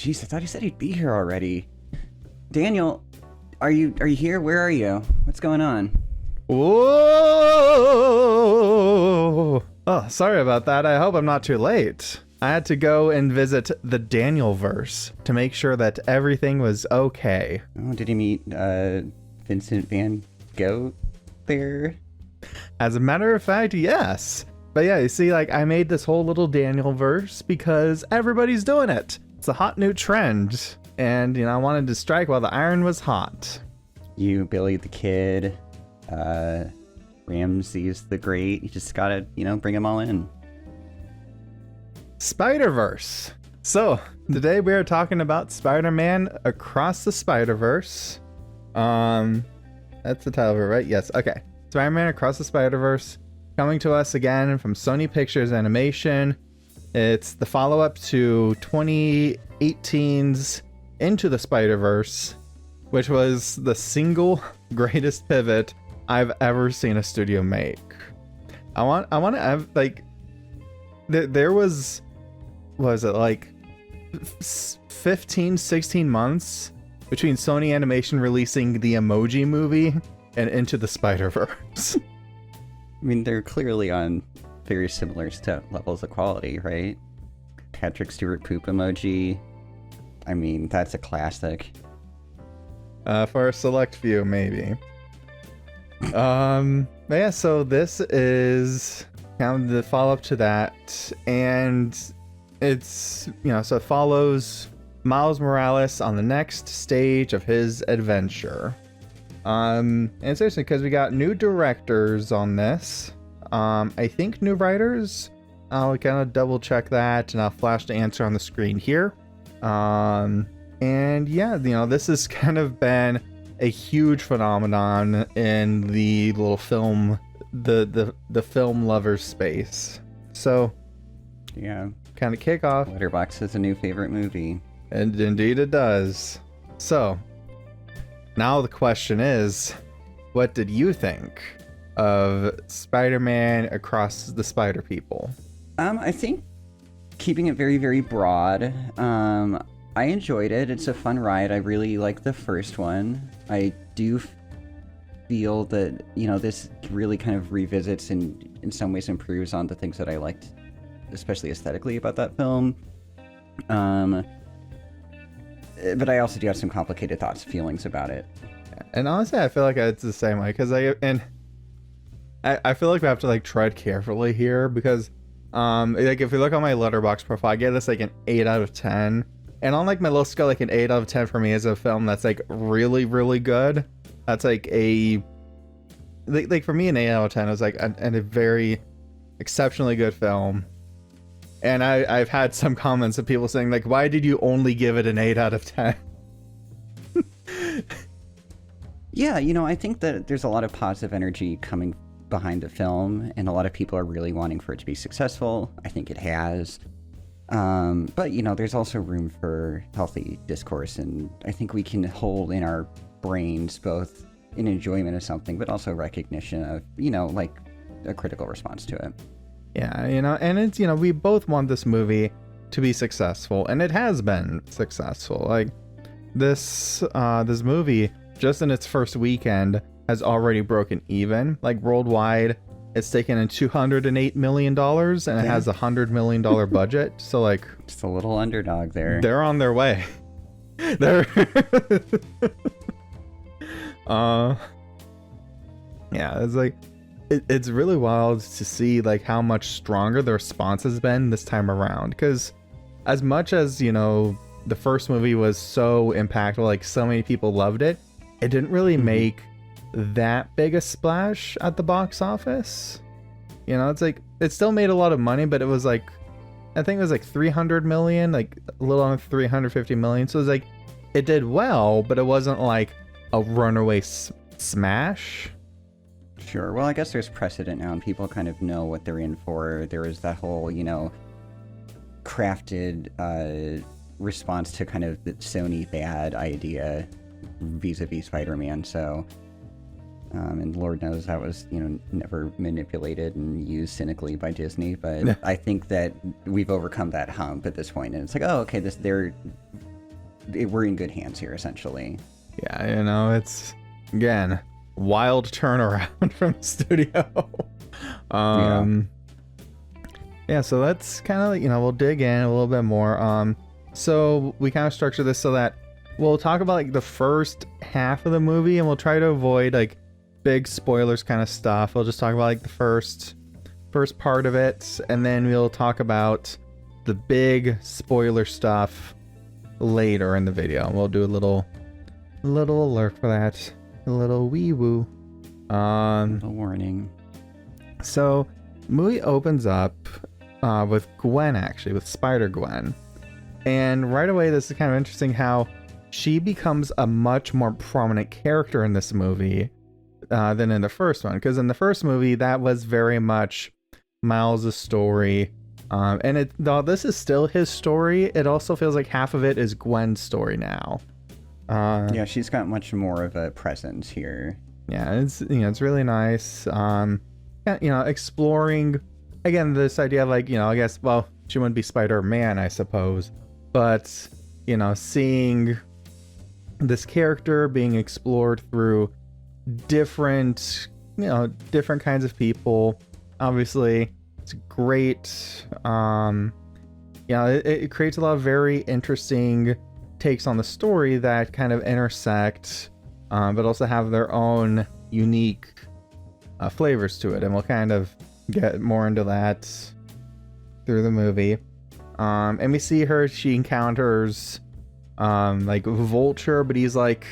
jeez, I thought he said he'd be here already. Daniel, are you here? Where are you? What's going on? Whoa! Oh, sorry about that. I hope I'm not too late. I had to go and visit the Danielverse to make sure that everything was okay. Oh, did he meet Vincent Van Gogh there? As a matter of fact, yes. But yeah, you see, like, I made this whole little Danielverse because everybody's doing it. It's a hot new trend. And, I wanted to strike while the iron was hot. You, Billy the Kid, Ramses the Great. You just gotta, bring them all in. Spiderverse. So, today we are talking about Spider-Man Across the Spiderverse. That's the title of it, right? Yes, okay. Spider-Man Across the Spiderverse, coming to us again from Sony Pictures Animation. It's the follow-up to 2018's Into the Spider-Verse, which was the single greatest pivot I've ever seen a studio make. I want to have, like, there was it like 15, 16 months between Sony Animation releasing the Emoji Movie and Into the Spider-Verse. I mean, they're clearly on very similar levels of quality, right? Patrick Stewart poop emoji. I mean, that's a classic. For a select few, maybe. But yeah, so this is kind of the follow-up to that, and it's, so it follows Miles Morales on the next stage of his adventure. And it's interesting because we got new directors on this. I think new writers. I'll kind of double check that, and I'll flash the answer on the screen here. And yeah, this has kind of been a huge phenomenon in the little film, the film lovers space. So yeah, kind of kick off. Letterboxd is a new favorite movie. And indeed it does. So now the question is, what did you think of Spider-Man Across the Spider-People? I think keeping it very, very broad, I enjoyed it. It's a fun ride. I really like the first one. I do feel that, this really kind of revisits and in some ways improves on the things that I liked, especially aesthetically, about that film. But I also do have some complicated thoughts, feelings about it. And honestly, I feel like it's the same way, because I feel like we have to, like, tread carefully here, because like, if you look on my Letterboxd profile, I get this like an 8 out of 10, and on like my little scale, like an 8 out of 10 for me is a film that's like really, really good. That's like like for me, an 8 out of 10 is like a very exceptionally good film. And I've had some comments of people saying, like, why did you only give it an 8 out of 10? Yeah, I think that there's a lot of positive energy coming behind the film, and a lot of people are really wanting for it to be successful. I think it has. But, there's also room for healthy discourse, and I think we can hold in our brains both an enjoyment of something, but also recognition of, like a critical response to it. Yeah, and it's, we both want this movie to be successful, and it has been successful. Like, this movie, just in its first weekend, has already broken even. Like, worldwide, it's taken in $208 million, and it has a $100 million budget. So, like, just a little underdog there. They're on their way. They're yeah, it's like, it's really wild to see, like, how much stronger the response has been this time around. Because as much as, the first movie was so impactful, like, so many people loved it, it didn't really make that big a splash at the box office. It's like, it still made a lot of money, but it was like, I think it was like 300 million, like a little under 350 million. So it was like, it did well, but it wasn't like a runaway smash. Sure. Well, I guess there's precedent now, and people kind of know what they're in for. There was that whole, crafted response to kind of the Sony bad idea vis-a-vis Spider-Man. So, and Lord knows that was, never manipulated and used cynically by Disney. But I think that we've overcome that hump at this point, and it's like, oh, okay, they're we're in good hands here, essentially. Yeah, you know, it's, again, wild turnaround from the studio. Yeah, so that's kind of, you know, we'll dig in a little bit more. So we kind of structure this so that we'll talk about like the first half of the movie, and we'll try to avoid like big spoilers kind of stuff. We'll just talk about like the first part of it, and then we'll talk about the big spoiler stuff later in the video. We'll do a little alert for that, a little wee woo. A warning. So movie opens up with Gwen, actually, with Spider-Gwen. And right away, this is kind of interesting how she becomes a much more prominent character in this movie than in the first one. Because in the first movie, that was very much Miles' story. And though this is still his story, it also feels like half of it is Gwen's story now. Yeah, she's got much more of a presence here. Yeah, it's, you know, it's really nice. You know, exploring, again, this idea of like, you know, I guess, well, she wouldn't be Spider-Man, I suppose, but, you know, seeing this character being explored through different kinds of people. Obviously, it's great. You know, it creates a lot of very interesting takes on the story that kind of intersect, but also have their own unique flavors to it, and we'll kind of get more into that through the movie. And we see she encounters like Vulture, but he's like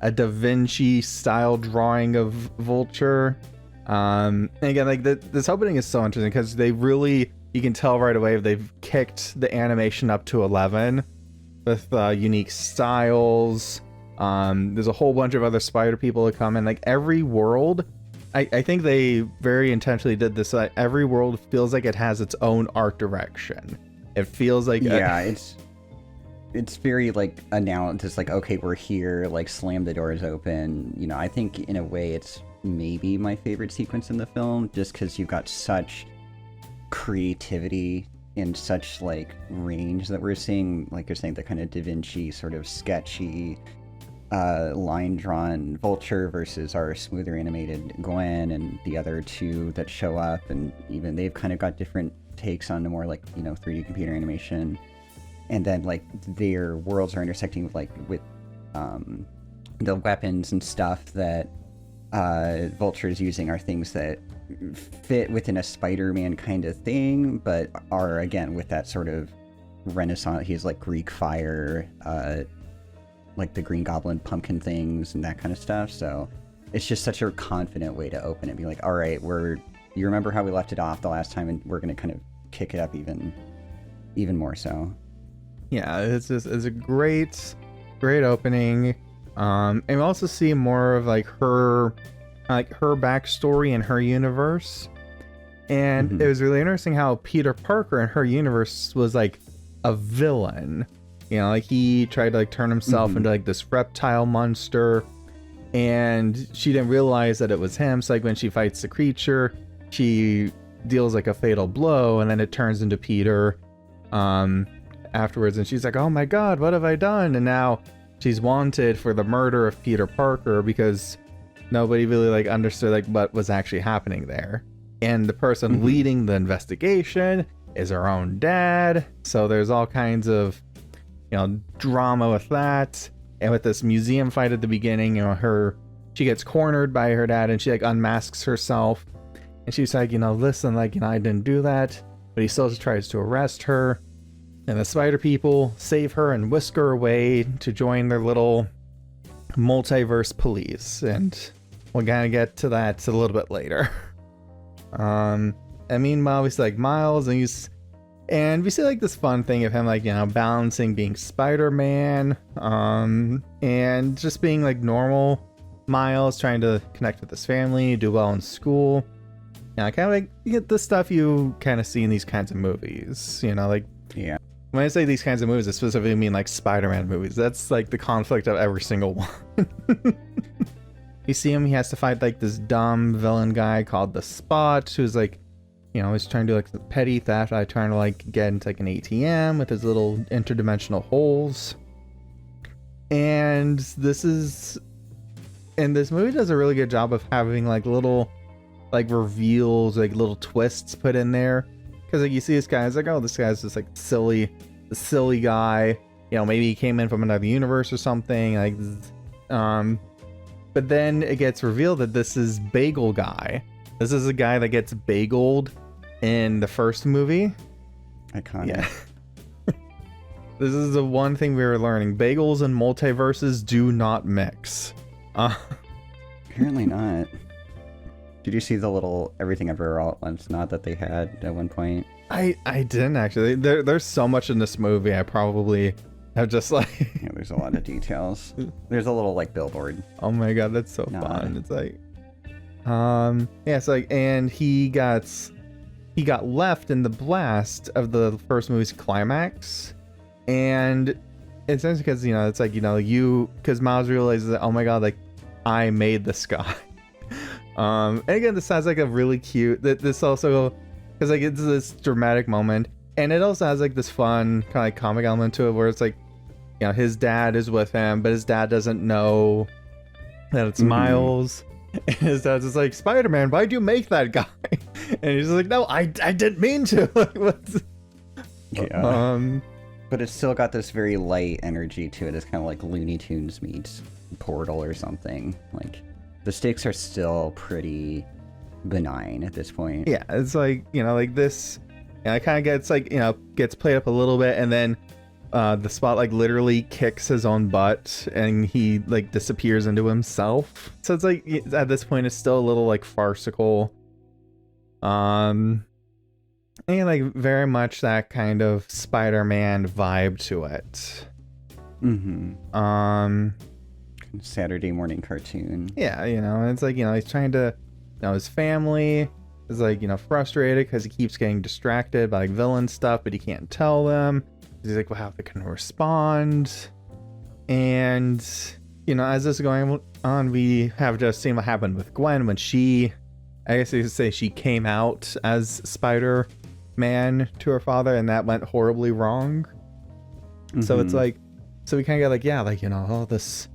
a Da Vinci style drawing of Vulture. And again, like this opening is so interesting because you can tell right away they've kicked the animation up to 11 with unique styles. There's a whole bunch of other spider people that come in. Like every world, I think they very intentionally did this. Every world feels like it has its own art direction. It feels like it's very like announced, like, okay, we're here, like slam the doors open. You know, I think in a way it's maybe my favorite sequence in the film, just because you've got such creativity and such like range that we're seeing. Like you're saying, the kind of Da Vinci sort of sketchy line drawn Vulture versus our smoother animated Gwen and the other two that show up, and even they've kind of got different takes on the more like, you know, 3D computer animation. And then like their worlds are intersecting with the weapons and stuff that Vulture is using are things that fit within a Spider-Man kind of thing, but are again with that sort of Renaissance. He's like Greek fire, like the Green Goblin pumpkin things and that kind of stuff. So it's just such a confident way to open it. Be like, all right, you remember how we left it off the last time, and we're going to kind of kick it up even more so. Yeah, it's a great opening. And we also see more of like her backstory in her universe. And it was really interesting how Peter Parker in her universe was like a villain. You know, like he tried to like turn himself into like this reptile monster, and she didn't realize that it was him. So like when she fights the creature, she deals like a fatal blow, and then it turns into Peter afterwards, and she's like, oh my god, what have I done? And now she's wanted for the murder of Peter Parker because nobody really like understood like what was actually happening there. And the person leading the investigation is her own dad. So there's all kinds of, you know, drama with that. And with this museum fight at the beginning, you know, she gets cornered by her dad, and she like unmasks herself, and she's like, you know, listen, like, you know, I didn't do that. But he still tries to arrest her, and the spider people save her and whisk her away to join their little multiverse police. And we're gonna get to that a little bit later. And meanwhile, we see like Miles, and we see like this fun thing of him like, you know, balancing being Spider-Man and just being like normal Miles, trying to connect with his family, do well in school. You know, kind of like you get the stuff you kind of see in these kinds of movies, you know, like, yeah. When I say these kinds of movies, I specifically mean like Spider-Man movies. That's like the conflict of every single one. You see him, he has to fight like this dumb villain guy called the Spot, who's like, you know, he's trying to do like petty theft, trying to like get into like an ATM with his little interdimensional holes. And this movie does a really good job of having like little like reveals, like little twists put in there. Because like you see this guy, it's like, oh, this guy's just like silly guy. You know, maybe he came in from another universe or something. Like, but then it gets revealed that this is Bagel Guy. This is a guy that gets bageled in the first movie. Iconic. Yeah. This is the one thing we were learning. Bagels and multiverses do not mix. Apparently not. Did you see the little Everything Everywhere All at Once nod that they had at one point? I didn't actually. There's so much in this movie. I probably have just like. Yeah, there's a lot of details. There's a little like billboard. Oh my god, that's so fun. It's like, yeah, it's like, and he got left in the blast of the first movie's climax, and it's because it's like because Miles realizes that, oh my god, like I made this guy. And again, this sounds like a really cute. This also, because like it's this dramatic moment, and it also has like this fun kind of like comic element to it, where it's like, his dad is with him, but his dad doesn't know that it's Miles. And his dad's just like, Spider-Man, why'd you make that guy? And he's like, no, I didn't mean to. Like, what's... Yeah. But it's still got this very light energy to it. It's kind of like Looney Tunes meets Portal or something. Like, the stakes are still pretty benign at this point. Yeah, it's like, like this, it kind of gets like, gets played up a little bit, and then the Spot like literally kicks his own butt and he like disappears into himself. So it's like at this point it's still a little like farcical. And like very much that kind of Spider-Man vibe to it. Saturday morning cartoon. Yeah, it's like, he's trying to, his family is like, frustrated because he keeps getting distracted by like villain stuff, but he can't tell them. He's like, well, how they can respond. And, as this is going on, we have just seen what happened with Gwen when she, I guess you could say she came out as Spider-Man to her father, and that went horribly wrong. So it's like, so we kind of get like, yeah, like, all this,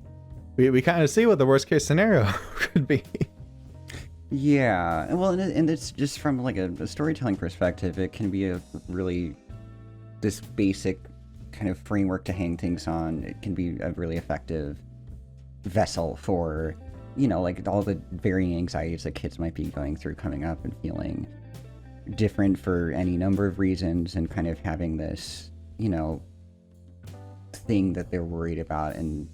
we kind of see what the worst case scenario could be. Yeah, well, and it's just from like a storytelling perspective, it can be a really, this basic kind of framework to hang things on. It can be a really effective vessel for, like all the varying anxieties that kids might be going through coming up and feeling different for any number of reasons, and kind of having this, thing that they're worried about, and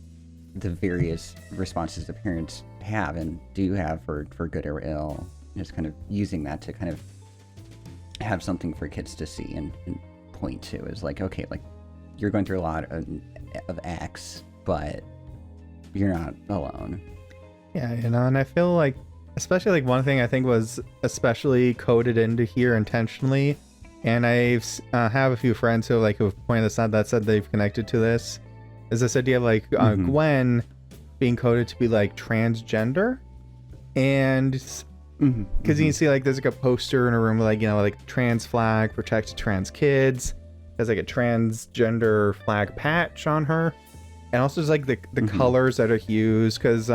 the various responses the parents have and do have for good or ill. Just kind of using that to kind of have something for kids to see and point to is like, okay, like you're going through a lot of X, but you're not alone. Yeah, and I feel like, especially like one thing I think was especially coded into here intentionally, and I have a few friends who have pointed this out that said they've connected to this, is this idea of like Gwen being coded to be like transgender, and because you can see like there's like a poster in a room with like like trans flag, protect trans kids. There's like a transgender flag patch on her, and also just like the colors that are used, because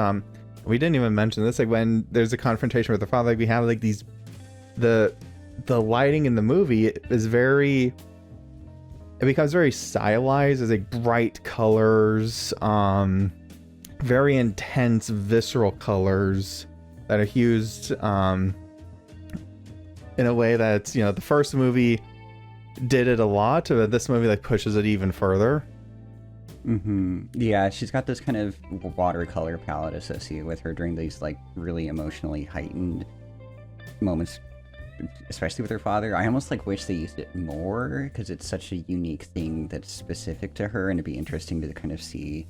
we didn't even mention this, like when there's a confrontation with the father, like we have like these the lighting in the movie is it becomes very stylized as like bright colors, very intense visceral colors that are used in a way that's, the first movie did it a lot, but this movie like pushes it even further. Yeah, she's got this kind of watercolor palette associated with her during these like really emotionally heightened moments, especially with her father. I almost like wish they used it more, because it's such a unique thing that's specific to her, and it'd be interesting to kind of see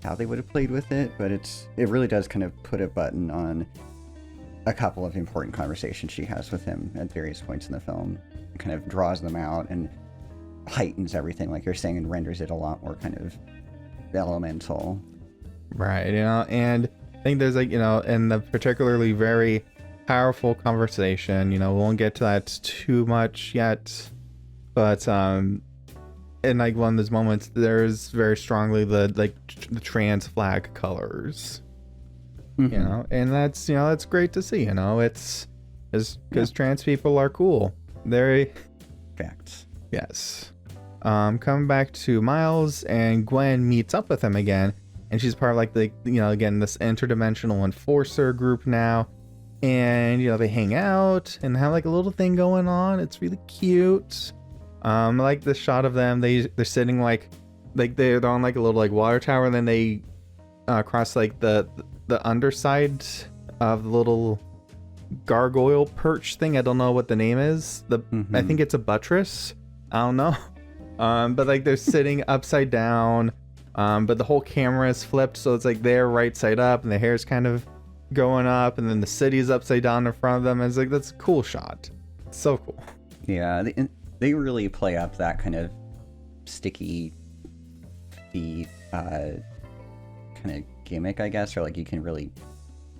how they would have played with it. But it really does kind of put a button on a couple of important conversations she has with him at various points in the film. It kind of draws them out and heightens everything, like you're saying, and renders it a lot more kind of elemental. Right, and I think there's like, in the particularly very powerful conversation, we won't get to that too much yet, but in like one of those moments, there's very strongly the trans flag colors, Mm-hmm. you know, and that's great to see. You know, it's because trans people are cool. Very Facts. yes. Coming back to Miles, and Gwen meets up with him again, and she's part of like again this interdimensional enforcer group now, and they hang out and have like a little thing going on. It's really cute. I like the shot of them. They're sitting like they're on like a little like water tower, and then they cross like the underside of the little gargoyle perch thing. I don't know what the name is. I think it's a buttress. I don't know. But like they're sitting upside down. But the whole camera is flipped, so it's like they're right side up, and the hair's kind of going up, and then the city's upside down in front of them. It's like, that's a cool shot. It's so cool. Yeah, they really play up that kind of sticky feet kind of gimmick, I guess, or like you can really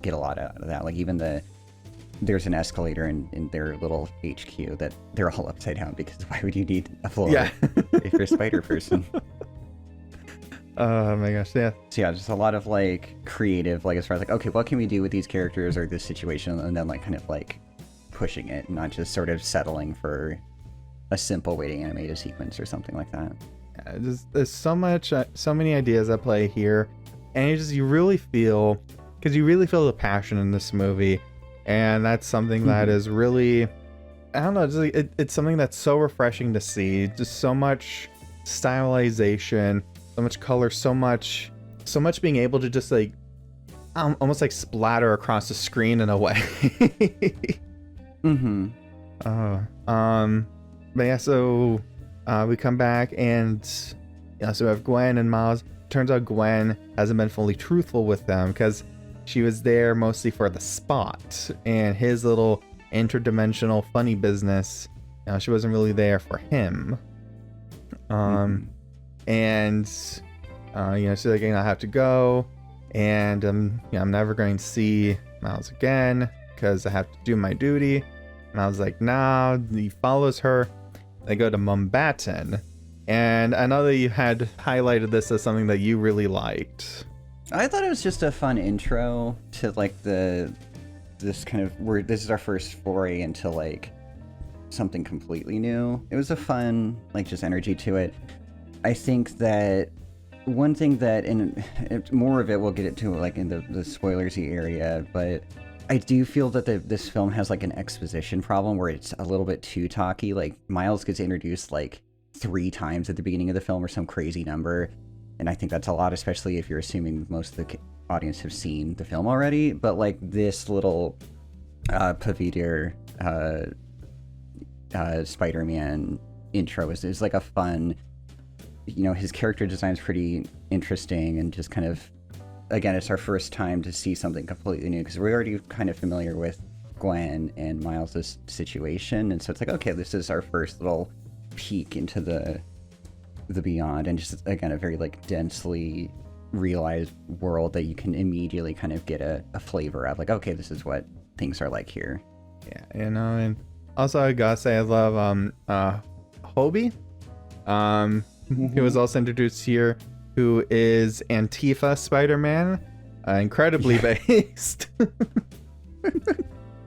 get a lot out of that. Like even there's an escalator in their little HQ that they're all upside down, because why would you need a floor if you're a spider person? Oh my gosh, yeah. So yeah, just a lot of like creative, like as far as like, okay, what can we do with these characters or this situation, and then like kind of like pushing it, not just sort of settling for a simple waiting animated sequence or something like that. Yeah, there's so many ideas at play here, and you really feel the passion in this movie, and that's something that is really, I don't know, it's something that's so refreshing to see. Just so much stylization, so much color, so much being able to just like almost like splatter across the screen in a way. But yeah, so we come back, and so we have Gwen and Miles. Turns out Gwen hasn't been fully truthful with them, because she was there mostly for the Spot and his little interdimensional funny business. She wasn't really there for him. And she's like, I have to go, and I'm never going to see Miles again because I have to do my duty. And I was like, nah. He follows her. They go to Mumbattan, and I know that you had highlighted this as something that you really liked. I thought it was just a fun intro to like this is our first foray into like something completely new. It was a fun like just energy to it. I think that one thing that, and more of it we'll get into like in the spoilersy area, but I do feel that this film has like an exposition problem where it's a little bit too talky. Like Miles gets introduced like 3 times at the beginning of the film or some crazy number, and I think that's a lot, especially if you're assuming most of the audience have seen the film already. But like this little Paviter Spider-Man intro is like a fun, his character design's pretty interesting, and just kind of, again, it's our first time to see something completely new, because we're already kind of familiar with Gwen and Miles' situation, and so it's like, okay, this is our first little peek into the beyond, and just, again, a very like densely realized world that you can immediately kind of get a flavor of, like, okay, this is what things are like here. Yeah, and also I gotta say I love Hobie, who was also introduced here, who is Antifa Spider-Man, incredibly based.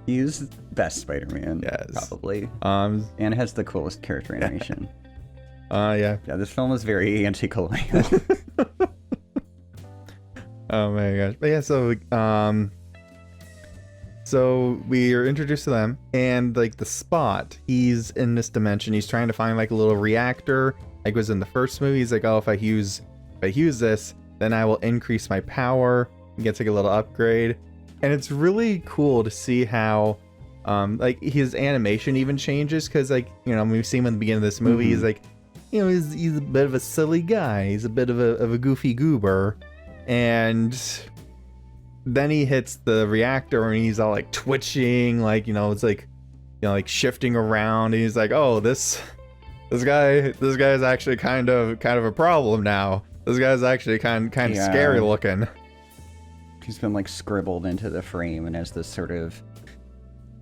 He's best Spider-Man, yes, probably, and has the coolest character animation. Yeah, this film is very anti-colonial. Oh my gosh. But yeah, so we are introduced to them, and like the Spot, he's in this dimension. He's trying to find like a little reactor, like was in the first movie. He's like, oh, if I use this, then I will increase my power and gets like a little upgrade. And it's really cool to see how like his animation even changes, because like, when we see him in the beginning of this movie, he's like, he's a bit of a silly guy, he's a bit of a goofy goober, and then he hits the reactor and he's all like twitching, like, it's like, like shifting around, and he's like, oh, this guy's actually kind of a problem now. This guy's actually kind of scary looking. He's been like scribbled into the frame, and has this sort of,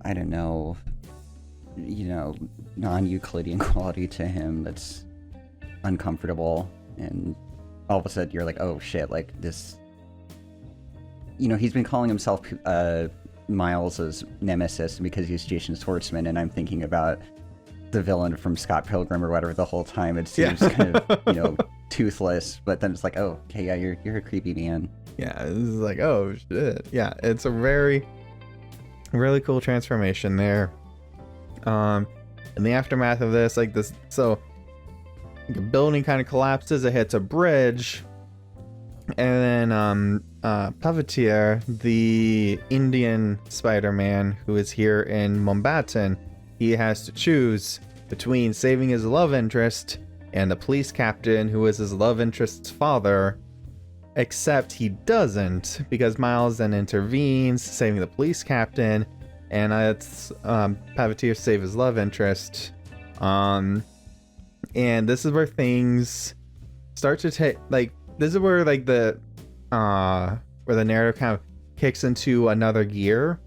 I don't know, non-Euclidean quality to him that's uncomfortable, and all of a sudden you're like, oh shit, like this. He's been calling himself Miles' nemesis because he's Jason Schwartzman, and I'm thinking about the villain from Scott Pilgrim or whatever the whole time. It seems kind of, toothless, but then it's like, oh, okay, yeah, you're a creepy man. Yeah, this is like, oh shit. Yeah, it's a really cool transformation there. In the aftermath of this, like this, so the building kind of collapses, it hits a bridge, and then Pavitier, the Indian Spider-Man who is here in Mumbattan, he has to choose between saving his love interest and the police captain who is his love interest's father, except he doesn't, because Miles then intervenes, saving the police captain, and it's Pavitier save his love interest. And this is where things start to take, like, this is where like the narrative kind of kicks into another gear.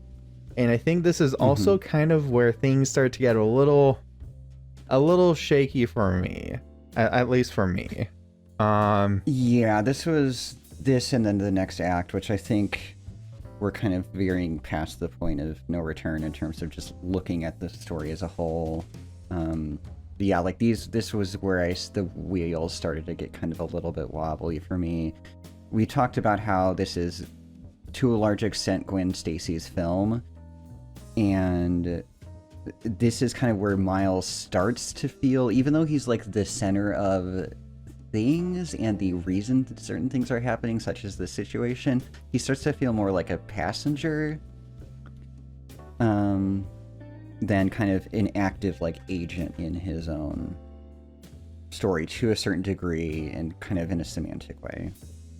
And I think this is also kind of where things start to get a little shaky for me, at least for me. Yeah, this and then the next act, which I think we're kind of veering past the point of no return in terms of just looking at the story as a whole. Yeah, like this was where the wheels started to get kind of a little bit wobbly for me. We talked about how this is, to a large extent, Gwen Stacy's film, and this is kind of where Miles starts to feel, even though he's like the center of things and the reason that certain things are happening, such as this situation, he starts to feel more like a passenger than kind of an active like agent in his own story to a certain degree, and kind of in a semantic way.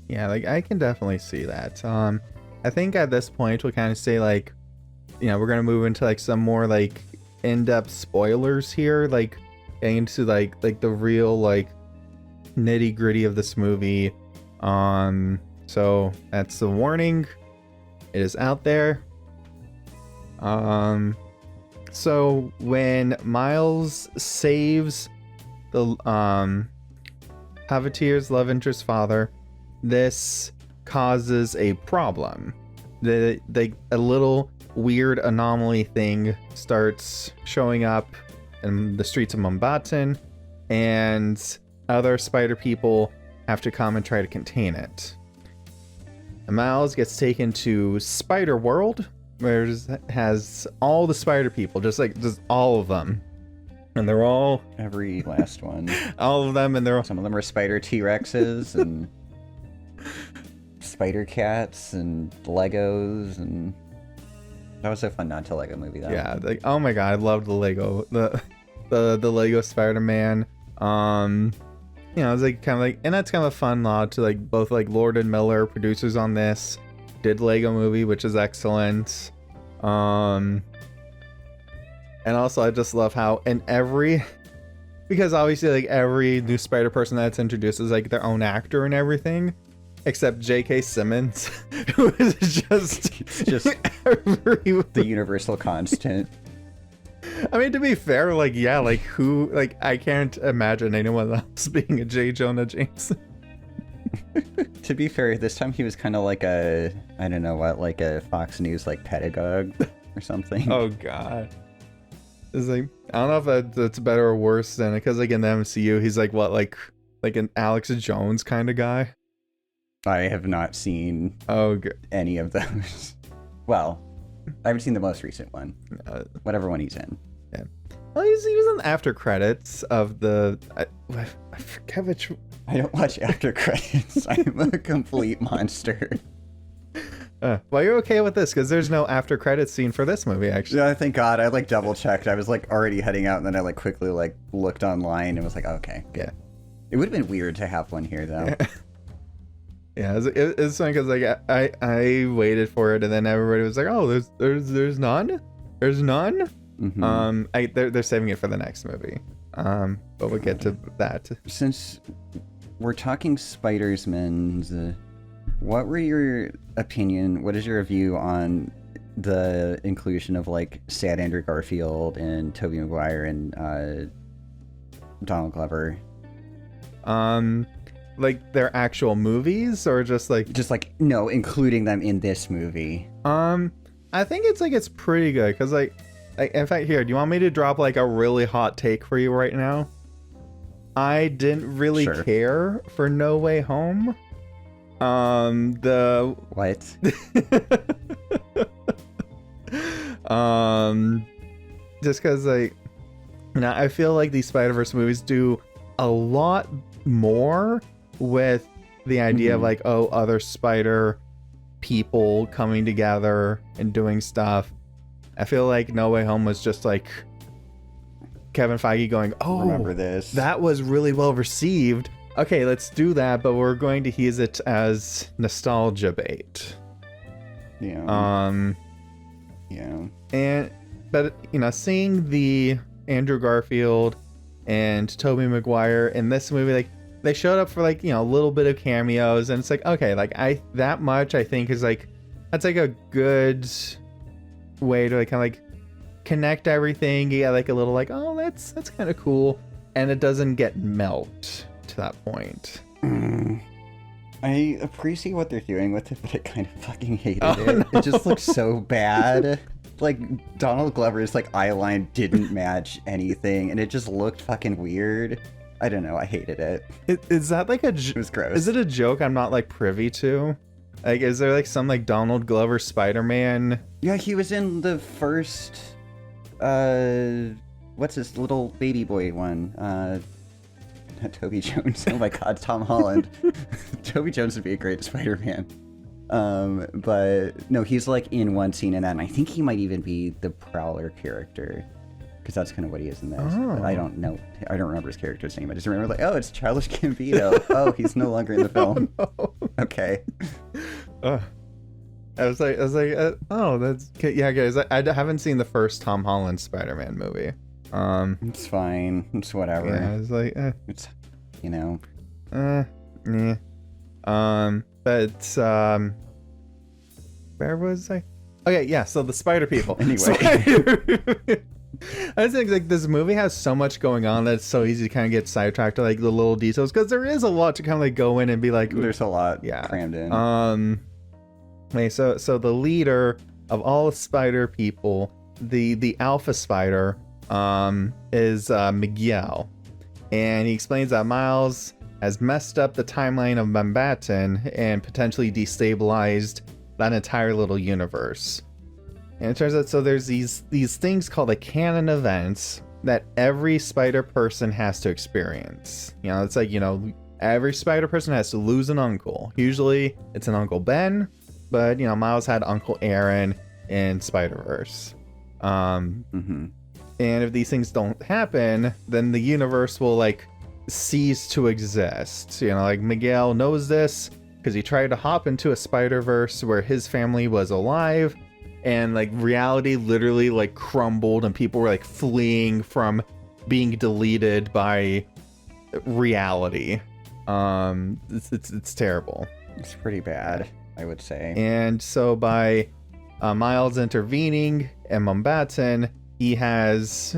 Yeah, like I can definitely see that. I think at this point we'll kind of say like, we're gonna move into like some more like in-depth spoilers here, like into like the real like nitty-gritty of this movie. So that's the warning. It is out there. So when Miles saves the Pavitier's love interest father, this causes a problem. A little weird anomaly thing starts showing up in the streets of Mumbattan, and other spider people have to come and try to contain it. And Miles gets taken to Spider World, where it has all the spider people, just all of them. And they're all... Every last one. All of them, and they're all... Some of them are spider T-Rexes, and spider cats, and Legos, and... That was so fun not to Lego movie, though. Yeah, like, oh my god, I loved the Lego, the Lego Spider-Man. It's like kind of like, and that's kind of a fun nod to like both like Lord and Miller, producers on this, did Lego movie, which is excellent. And also I just love how because obviously like every new Spider person that's introduced is like their own actor and everything, except J.K. Simmons, who is just the universal constant. I mean, to be fair, like, yeah, like, who, like, I can't imagine anyone else being a J. Jonah Jameson. To be fair, this time he was kind of like a Fox News, like, pedagogue or something. Oh, God. It's like, I don't know if that's better or worse than it, because, like, in the MCU, he's like, what, like an Alex Jones kind of guy? I have not seen any of those. Well, I haven't seen the most recent one. Whatever one he's in. Yeah. Well, he was in the after credits of the... I forget which... I don't watch after credits. I'm a complete monster. Well, you're okay with this, because there's no after credits scene for this movie, actually. Yeah, thank God. I, like, double-checked. I was, like, already heading out, and then I, like, quickly, like, looked online and was like, okay, good. Yeah. It would have been weird to have one here, though. Yeah, it's funny because like I waited for it, and then everybody was like, "Oh, there's none, there's none." Mm-hmm. They're saving it for the next movie. But we'll get to that. Since we're talking Spider-Mans, what is your view on the inclusion of like sad Andrew Garfield and Tobey Maguire and Donald Glover Like their actual movies, or just like no, including them in this movie. I think it's pretty good, because like in fact, here, do you want me to drop like a really hot take for you right now? I didn't really care for No Way Home. The what? Just because like, I feel like these Spider-Verse movies do a lot more with the idea of like, oh, other spider people coming together and doing stuff. I feel like No Way Home was just like Kevin Feige going, oh, remember this? That was really well received. Okay, let's do that, but we're going to use it as nostalgia bait. Yeah. But seeing the Andrew Garfield and Tobey Maguire in this movie, like they showed up for like, a little bit of cameos, and it's like, okay, like that much I think is like, that's like a good way to like kind of like connect everything. You get like a little like, oh, that's kind of cool, and it doesn't get melt to that point. I appreciate what they're doing with it, but I kind of fucking hated it. No. It just looks so bad. Like Donald Glover's like eyeline didn't match anything, and it just looked fucking weird. I don't know. I hated it. Is that like it was gross. Is it a joke I'm not like privy to? Like, is there like some like Donald Glover Spider-Man? Yeah, he was in the first, what's his little baby boy one? Not Toby Jones. Oh my God, Tom Holland. Toby Jones would be a great Spider-Man. But no, he's like in one scene in that, and I think he might even be the Prowler character, because that's kind of what he is in this. But I don't know. I don't remember his character's name. I just remember like, oh, it's Childish Gambino. Oh, he's no longer in the film. Oh, no. Okay. I was like, oh, that's yeah, guys. I haven't seen the first Tom Holland Spider-Man movie. It's fine. It's whatever. Yeah, I was like, it's, yeah. But where was I? Okay, yeah. So the Spider People. Anyway. I think like this movie has so much going on that it's so easy to kind of get sidetracked to like the little details, because there is a lot to kind of like go in and be like, there's a lot crammed in. Okay, so the leader of all the Spider People, the Alpha Spider, is Miguel, and he explains that Miles has messed up the timeline of Manhattan and potentially destabilized that entire little universe. And it turns out, so there's these things called like canon events that every spider person has to experience. It's like, every spider person has to lose an uncle. Usually it's an Uncle Ben, but Miles had Uncle Aaron in Spiderverse. And if these things don't happen, then the universe will like cease to exist. Like Miguel knows this because he tried to hop into a Spider-Verse where his family was alive, and like reality literally like crumbled, and people were like fleeing from being deleted by reality. It's terrible. It's pretty bad, I would say. And so by Miles intervening in Manhattan, he has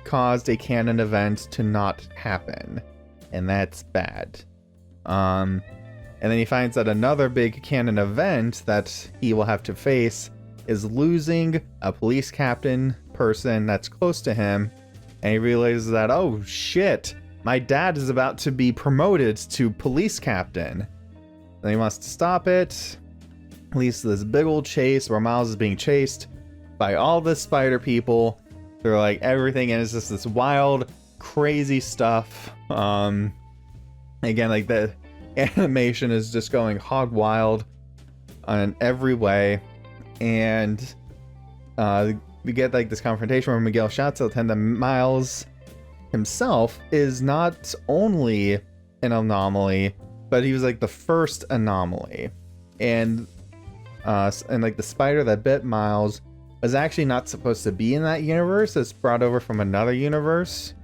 caused a canon event to not happen, and that's bad. And then he finds that another big canon event that he will have to face is losing a police captain person that's close to him, and he realizes that, oh shit, my dad is about to be promoted to police captain. And he wants to stop it. Leads to this big old chase where Miles is being chased by all the spider people. They're like everything, and it's just this wild, crazy stuff. Again, like the animation is just going hog wild on every way, and we get like this confrontation where Miguel shouts out that Miles himself is not only an anomaly, but he was like the first anomaly, and like the spider that bit Miles was actually not supposed to be in that universe. It's brought over from another universe,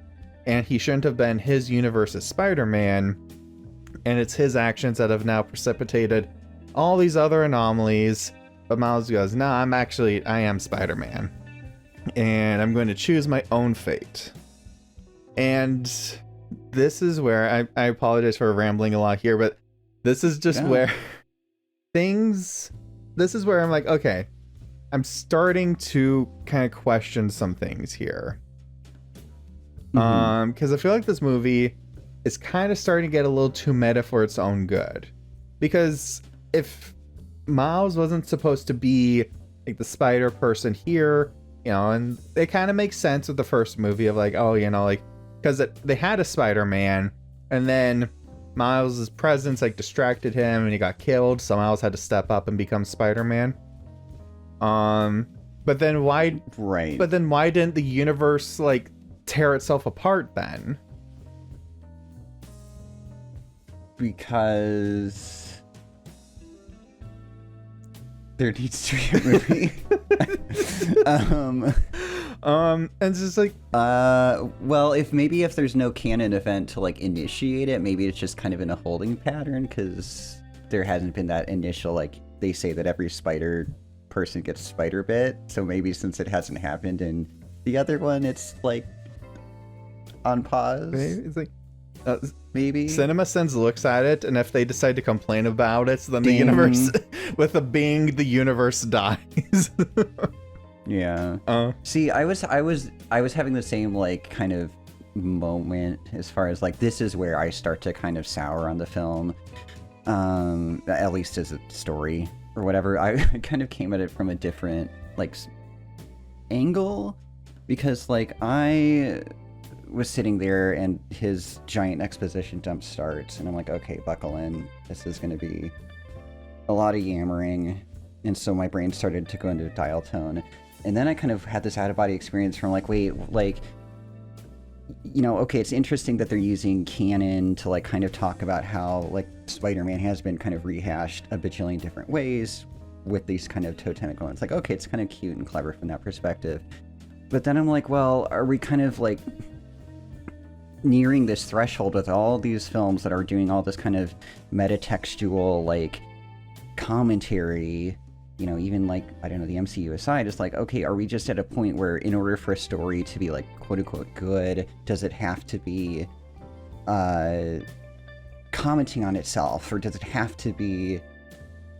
and he shouldn't have been his universe's Spider-Man, and it's his actions that have now precipitated all these other anomalies. But Miles goes, nah, I am Spider-Man, and I'm going to choose my own fate. And this is where I apologize for rambling a lot here, but this is just where this is where I'm like, okay, I'm starting to kind of question some things here. Because I feel like this movie is kind of starting to get a little too meta for its own good. Because if Miles wasn't supposed to be like the spider person here, you know, and it kind of makes sense with the first movie of like, oh, you know, like, because they had a Spider-Man, and then Miles' presence like distracted him and he got killed, so Miles had to step up and become Spider-Man. But then why didn't the universe like tear itself apart then? Because there needs to be a movie. And it's just like, well, if there's no canon event to like initiate it, maybe it's just kind of in a holding pattern, because there hasn't been that initial, like, they say that every spider person gets spider bit, so maybe since it hasn't happened in the other one, it's like on pause. It's like, maybe CinemaSins looks at it, and if they decide to complain about it, then the universe, with a bing, the universe dies. Yeah. See, I was having the same like kind of moment as far as like, this is where I start to kind of sour on the film, at least as a story or whatever. I kind of came at it from a different like angle, because like I was sitting there and his giant exposition dump starts, and I'm like, okay, buckle in, this is going to be a lot of yammering. And so my brain started to go into dial tone. And then I kind of had this out-of-body experience from like, wait, like, you know, okay, it's interesting that they're using canon to like kind of talk about how like Spider-Man has been kind of rehashed a bajillion different ways with these kind of totemic moments. Like, okay, it's kind of cute and clever from that perspective. But then I'm like, well, are we kind of like nearing this threshold with all these films that are doing all this kind of metatextual like commentary, you know, even like, I don't know, the MCU aside, it's like, okay, are we just at a point where in order for a story to be like quote unquote good, does it have to be commenting on itself, or does it have to be,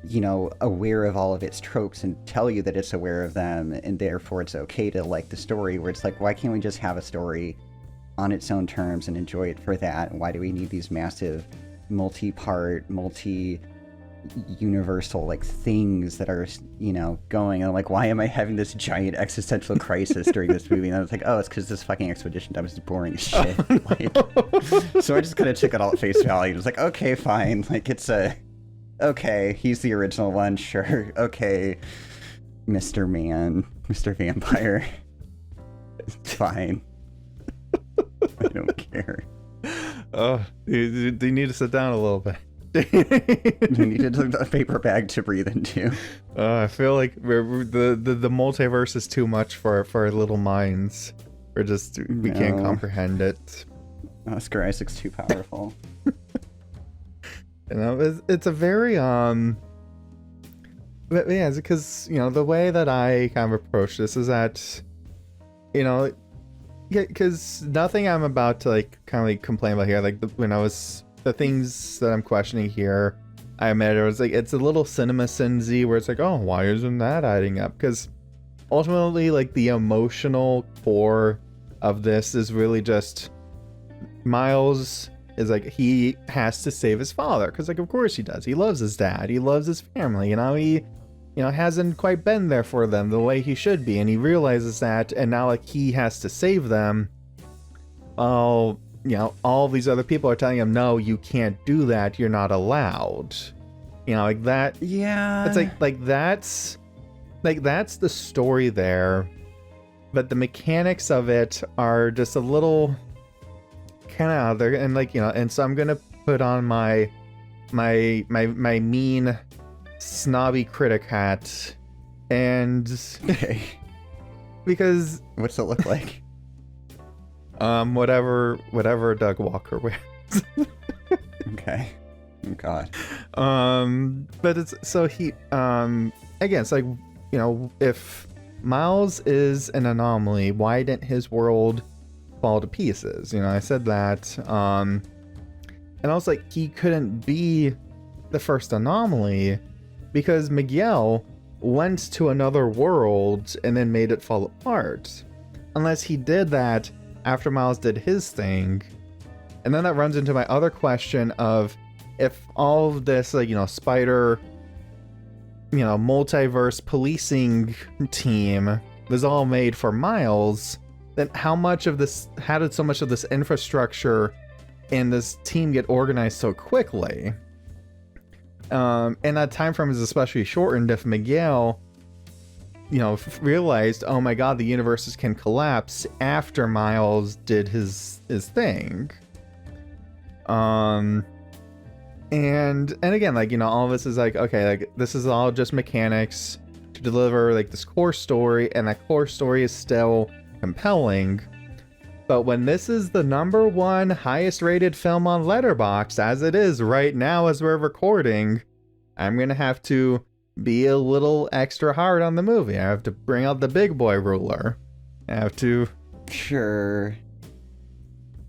you know, aware of all of its tropes and tell you that it's aware of them, and therefore it's okay to like the story, where it's like, why can't we just have a story on its own terms and enjoy it for that? And why do we need these massive multi-part, universal like things that are, you know, going? And I'm like, why am I having this giant existential crisis during this movie? And I was like, oh, it's because this fucking expedition dump is boring as shit. Like, so I just kind of took it all at face value. It was like, okay, fine, like, it's okay, he's the original one, sure, okay, Mr. Vampire, it's fine. I don't care. Oh, you need to sit down a little bit. You needed a paper bag to breathe into. I feel like the multiverse is too much for our little minds. We can't comprehend it. Oscar Isaac's too powerful. You know, it's a very but yeah, it's because, you know, the way that I kind of approach this is that, you know, because nothing I'm about to like kind of like complain about here, like the things that I'm questioning here, I admit it was like, it's a little CinemaSins-y, where it's like, oh, why isn't that adding up? Because ultimately, like, the emotional core of this is really just Miles is like, he has to save his father, because like, of course he does. He loves his dad, he loves his family, you know, he, you know, hasn't quite been there for them the way he should be, and he realizes that, and now like he has to save them. Oh, you know, all these other people are telling him, no, you can't do that, you're not allowed. You know, like that. Yeah. It's that's the story there. But the mechanics of it are just a little kind of out there. And like, you know, and so I'm going to put on my mean snobby critic hat. And okay. Because what's it look like? Whatever Doug Walker wears. Okay. Oh God. But it's so he again, it's like, you know, if Miles is an anomaly, why didn't his world fall to pieces. You know, I said that. And I was like, he couldn't be the first anomaly because Miguel went to another world and then made it fall apart. Unless he did that after Miles did his thing. And then that runs into my other question of if all of this, like, you know, Spider, you know, multiverse policing team was all made for Miles, then how did so much of this infrastructure and this team get organized so quickly? And that time frame is especially shortened if Miguel, you know, realized, oh my god, the universes can collapse after Miles did his thing. And again, like, you know, all of this is like, okay, like, this is all just mechanics to deliver like this core story, and that core story is still compelling. But when this is the #1 highest rated film on Letterboxd, as it is right now as we're recording, I'm gonna have to be a little extra hard on the movie. I have to bring out the big boy ruler. I have to... Sure.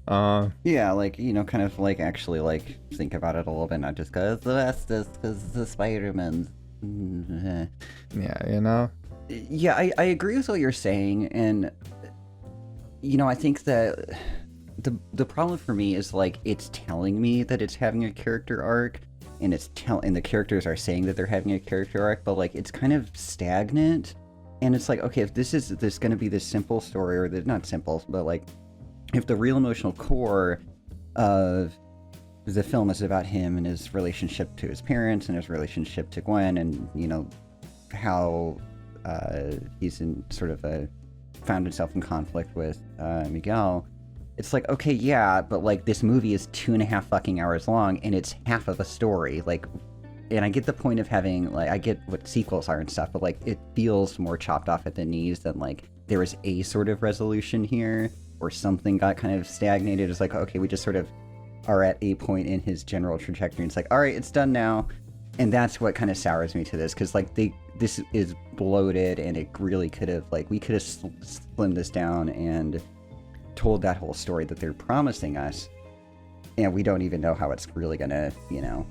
Yeah, like, you know, kind of like actually like think about it a little bit, not just because the bestest, because the Spider-Man's. Yeah, you know? Yeah, I agree with what you're saying, and, you know, I think that the problem for me is, like, it's telling me that it's having a character arc, and and the characters are saying that they're having a character arc, but, like, it's kind of stagnant, and it's like, okay, if this going to be this simple story, or not simple, but, like, if the real emotional core of the film is about him and his relationship to his parents and his relationship to Gwen, and, you know, how he's in sort of found himself in conflict with Miguel, it's like, okay, yeah, but, like, this movie is 2.5 fucking hours long, and it's half of a story, like, and I get the point of having, like, I get what sequels are and stuff, but, like, it feels more chopped off at the knees than, like, there was a sort of resolution here, or something got kind of stagnated. It's like, okay, we just sort of are at a point in his general trajectory, and it's like, all right, it's done now. And that's what kind of sours me to this, because, like, this is bloated, and it really could have, like, we could have slimmed this down and told that whole story that they're promising us, and we don't even know how it's really gonna, you know,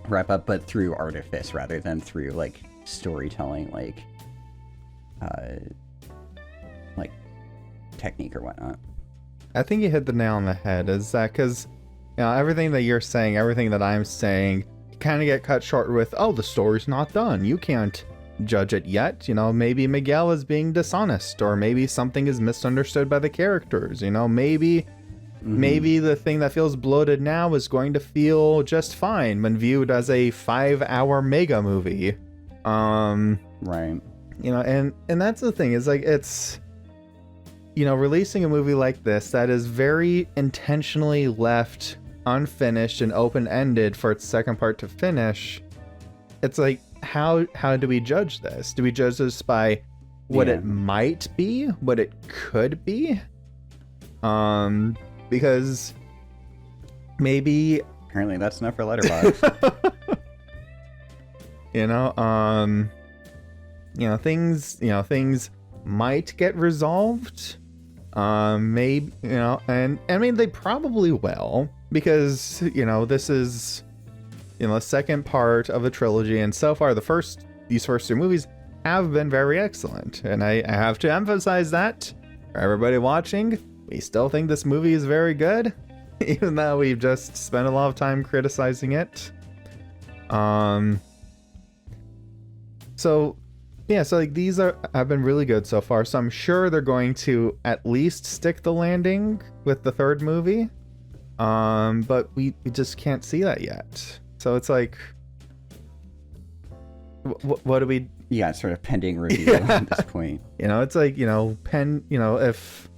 wrap up, but through artifice rather than through, like, storytelling, like technique or whatnot. I think you hit the nail on the head, is that because, you know, everything that you're saying, everything that I'm saying, kind of get cut short with, oh, the story's not done, you can't judge it yet. You know, maybe Miguel is being dishonest, or maybe something is misunderstood by the characters. You know, maybe the thing that feels bloated now is going to feel just fine when viewed as a 5-hour mega movie. Right. You know, and that's the thing, is like, it's, you know, releasing a movie like this that is very intentionally left unfinished and open-ended for its second part to finish. It's like, how do we judge this? Do we judge this by what it might be, what it could be? Because maybe apparently that's enough for Letterboxd. Things might get resolved. Maybe, you know, and I mean, they probably will, because, you know, this is, you know, the second part of a trilogy, and so far these first two movies have been very excellent, and I have to emphasize that for everybody watching, we still think this movie is very good, even though we've just spent a lot of time criticizing it. So like, these have been really good so far, so I'm sure they're going to at least stick the landing with the third movie, but we just can't see that yet. So it's like, what do we... Yeah, it's sort of pending review at this point. You know, it's like, you know, if,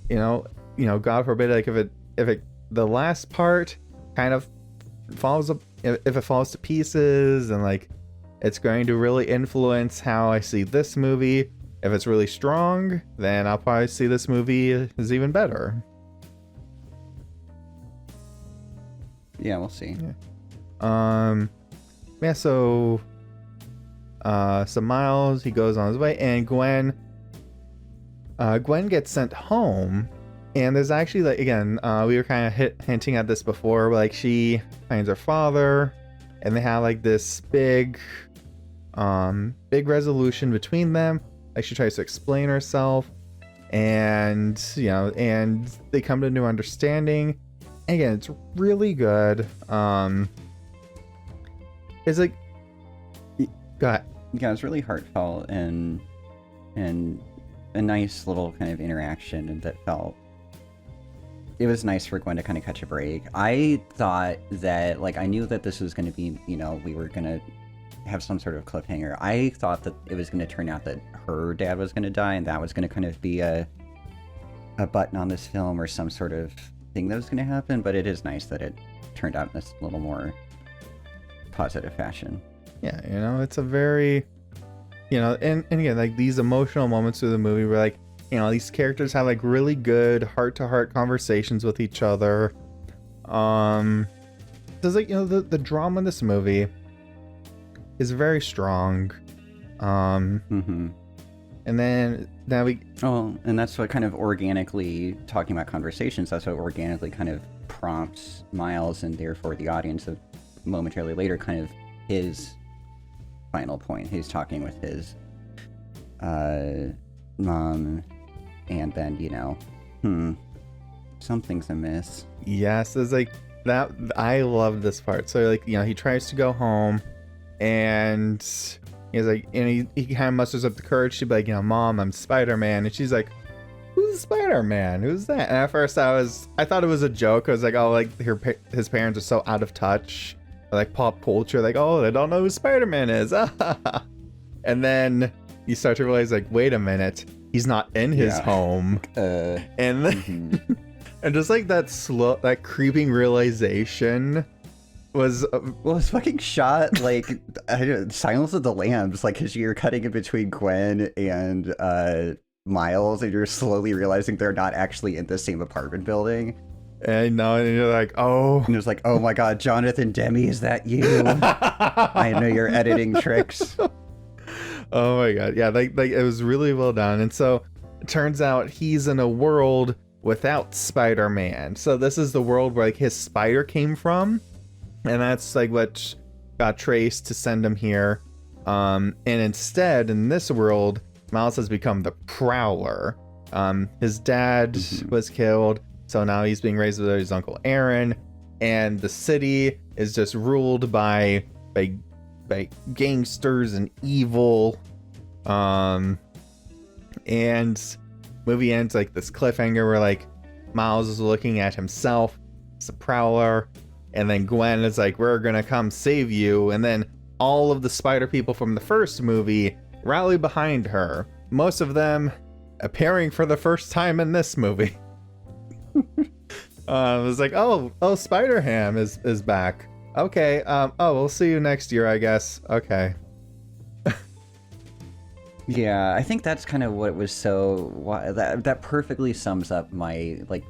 you know, God forbid, like, if it the last part kind of falls up, if it falls to pieces, and, like, it's going to really influence how I see this movie. If it's really strong, then I'll probably see this movie as even better. Yeah, we'll see. Yeah. So Miles, he goes on his way, and Gwen gets sent home And there's actually, like, again, we were kind of hinting at this before, but, like, she finds her father, and they have, like, this big resolution between them. Like, she tries to explain herself, and, you know, and they come to a new understanding. And again, it's really good. It's like, go ahead. Yeah, it's really heartfelt and a nice little kind of interaction, and that felt. It was nice for Gwen to kind of catch a break. I thought that, like, I knew that this was going to be, you know, we were going to have some sort of cliffhanger. I thought that it was going to turn out that her dad was going to die, and that was going to kind of be a button on this film or some sort of thing that was going to happen. But it is nice that it turned out in this little more positive fashion. Yeah, you know, it's a very, you know, and again, like, these emotional moments through the movie where, like, you know, these characters have, like, really good heart-to-heart conversations with each other. There's, like, you know, the drama in this movie is very strong. And then now we... Oh, and that's what kind of organically, talking about conversations, that's what organically kind of prompts Miles, and therefore the audience of momentarily later, kind of his final point. He's talking with his mom, and then, you know, something's amiss. Yes, it's like that. I love this part. So, like, you know, he tries to go home, and he's like, and he kind of musters up the courage to be like, you know, Mom, I'm Spider-Man. And she's like, who's Spider-Man? Who's that? And at first I thought it was a joke. I was like, oh, like, his parents are so out of touch, like, pop culture, like, oh, they don't know who Spider-Man is. And then you start to realize, like, wait a minute, he's not in his home. And then, and just, like, that creeping realization was well, it's fucking shot like Silence of the Lambs, like, because you're cutting in between Gwen and Miles, and you're slowly realizing they're not actually in the same apartment building. And no, and you're like, oh. And it's like, oh my god, Jonathan Demme, is that you? I know your editing tricks. Oh my god, yeah, like it was really well done. And so it turns out he's in a world without Spider-Man. So this is the world where, like, his spider came from, and that's, like, what got traced to send him here. And instead, in this world, Miles has become the Prowler. His dad was killed, so now he's being raised with his uncle Aaron, and the city is just ruled by gangsters and evil. And movie ends like this cliffhanger where, like, Miles is looking at himself as a Prowler, and then Gwen is like, we're gonna come save you, and then all of the spider people from the first movie rally behind her, most of them appearing for the first time in this movie. It was like, oh, Spider-Ham is back. Okay, we'll see you next year, I guess. Okay. Yeah, I think that's kind of what was that perfectly sums up my, like,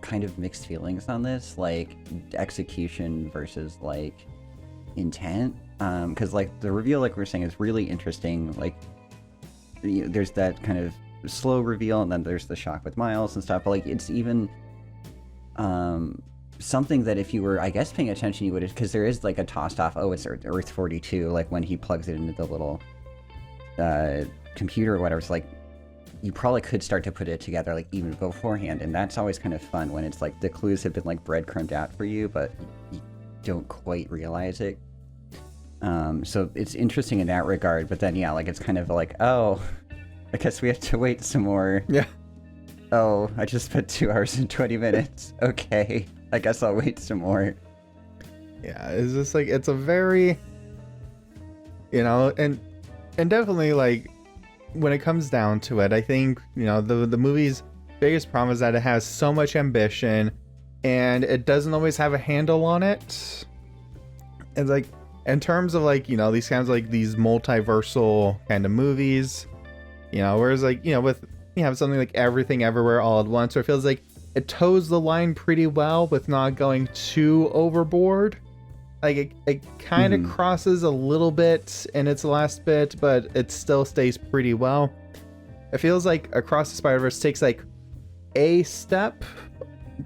kind of mixed feelings on this, like, execution versus, like, intent. Because, like, the reveal, like we were saying, is really interesting. Like, there's that kind of slow reveal, and then there's the shock with Miles and stuff. But, like, it's even something that if you were, I guess, paying attention, you would, because there is, like, a tossed off, oh, it's Earth 42, like, when he plugs it into the little computer or whatever. It's like, you probably could start to put it together, like, even beforehand, and that's always kind of fun when it's like the clues have been, like, breadcrumbed out for you, but you don't quite realize it. So it's interesting in that regard, but then, yeah, like, it's kind of like, oh, I guess we have to wait some more. Yeah. Oh, I just spent 2 hours and 20 minutes. Okay, I guess I'll wait some more. Yeah, it's just, like, it's a very, you know, and definitely, like, when it comes down to it, I think, you know, the movie's biggest problem is that it has so much ambition, and it doesn't always have a handle on it. And, like, in terms of, like, you know, these kinds of, like, these multiversal kind of movies, you know, whereas, like, you know, with, you have something like Everything Everywhere All at Once, where it feels like it toes the line pretty well with not going too overboard. Like, it kind of crosses a little bit in its last bit, but it still stays pretty well. It feels like Across the Spider-Verse takes, like, a step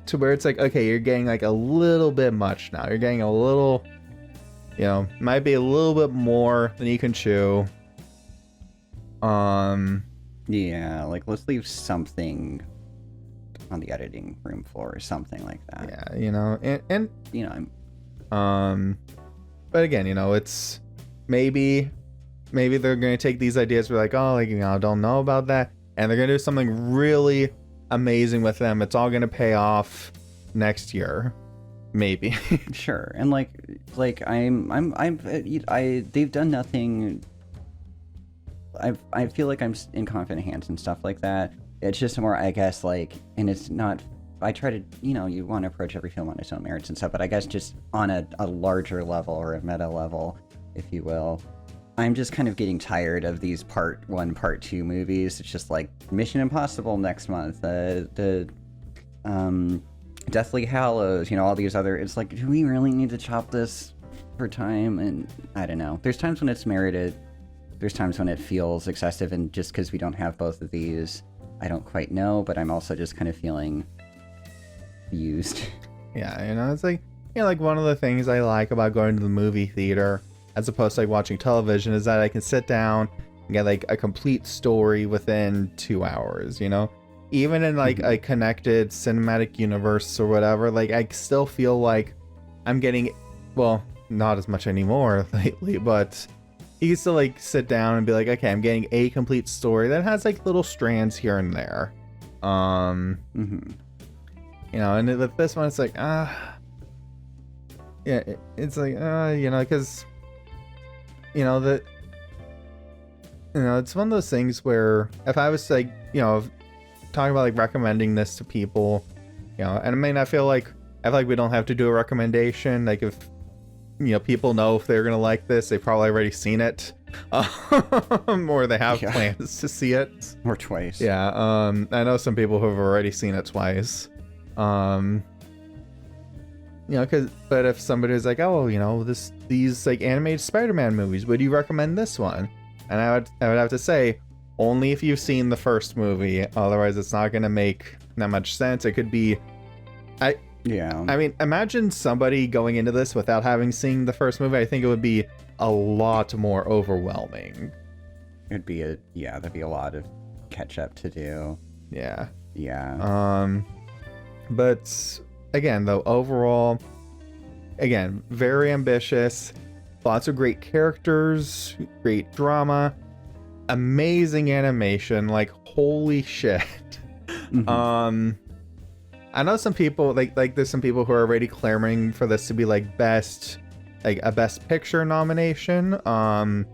to where it's like, okay, you're getting like a little bit much now. You're getting a little, might be a little bit more than you can chew. Yeah, like let's leave something on the editing room floor or something like that. Yeah, and but again, it's maybe they're gonna take these ideas. We're like, oh, like, don't know about that, and they're gonna do something really amazing with them. It's all gonna pay off next year, maybe. Sure, and they've done nothing. I feel like I'm in confident hands and stuff like that. It's just more, I guess, like, and it's not. I try to, you want to approach every film on its own merits and stuff, but I guess just on a larger level or a meta level, if you will, I'm just kind of getting tired of these part 1, part 2 movies. It's just like Mission Impossible next month, the Deathly Hallows, all these other. It's like, do we really need to chop this for time? And I don't know. There's times when it's merited. There's times when it feels excessive, and just because we don't have both of these, I don't quite know. But I'm also just kind of feeling used. Yeah, it's like, like one of the things I like about going to the movie theater as opposed to like watching television is that I can sit down and get like a complete story within 2 hours, even in like a connected cinematic universe or whatever. Like, I still feel like I'm getting, well, not as much anymore lately, but you can still like sit down and be like, okay, I'm getting a complete story that has like little strands here and there. And with this one, it's like, it's like, because, it's one of those things where if I was like, talking about like recommending this to people, and I mean, I feel like we don't have to do a recommendation. Like, if, people know if they're going to like this, they've probably already seen it, or they have plans to see it. Or twice. Yeah. I know some people who have already seen it twice. But if somebody's like, oh, these like animated Spider-Man movies, would you recommend this one? And I would have to say, only if you've seen the first movie. Otherwise, it's not going to make that much sense. It could be, I mean, imagine somebody going into this without having seen the first movie. I think it would be a lot more overwhelming. It'd be there'd be a lot of catch up to do. Yeah. But again, though, overall, very ambitious, lots of great characters, great drama, amazing animation, like, holy shit. I know some people like there's some people who are already clamoring for this to be like a best picture nomination. I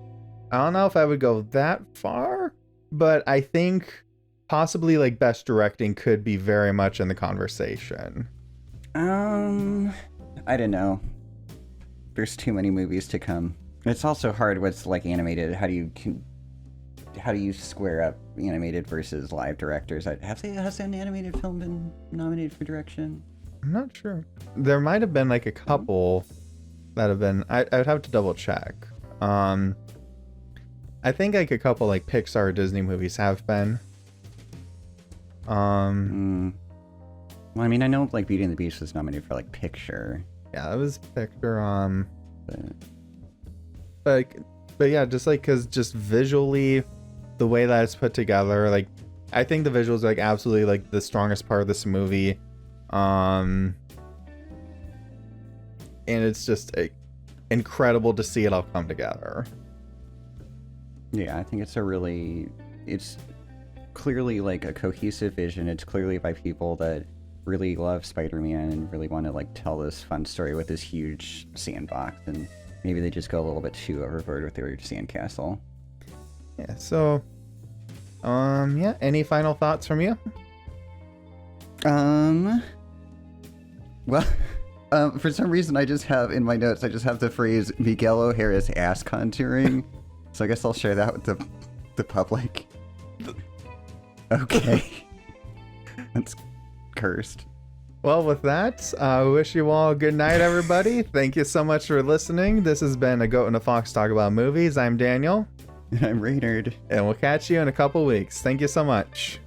don't know if I would go that far, but I think possibly like best directing could be very much in the conversation. I don't know. There's too many movies to come. It's also hard what's like animated. How do you square up animated versus live directors? Has an animated film been nominated for direction? I'm not sure. There might have been like a couple that have been. I'd have to double check. I think like a couple like Pixar or Disney movies have been. Well, I mean, I know like Beauty and the Beast was nominated for like picture. Yeah, that was picture. But yeah, just like because just visually, the way that it's put together, like I think the visuals are like absolutely like the strongest part of this movie. And it's just incredible to see it all come together. Yeah, I think it's clearly like a cohesive vision. It's clearly by people that really love Spider-Man and really want to like tell this fun story with this huge sandbox, and maybe they just go a little bit too overboard with their sandcastle. Yeah, so any final thoughts from you? Well, for some reason I just have in my notes the phrase Miguel O Hara's ass contouring. So I guess I'll share that with the public. Okay. That's cursed. Well, with that, I wish you all a good night, everybody. Thank you so much for listening. This has been A Goat and a Fox Talk About Movies. I'm Daniel. And I'm Reynard. And we'll catch you in a couple weeks. Thank you so much.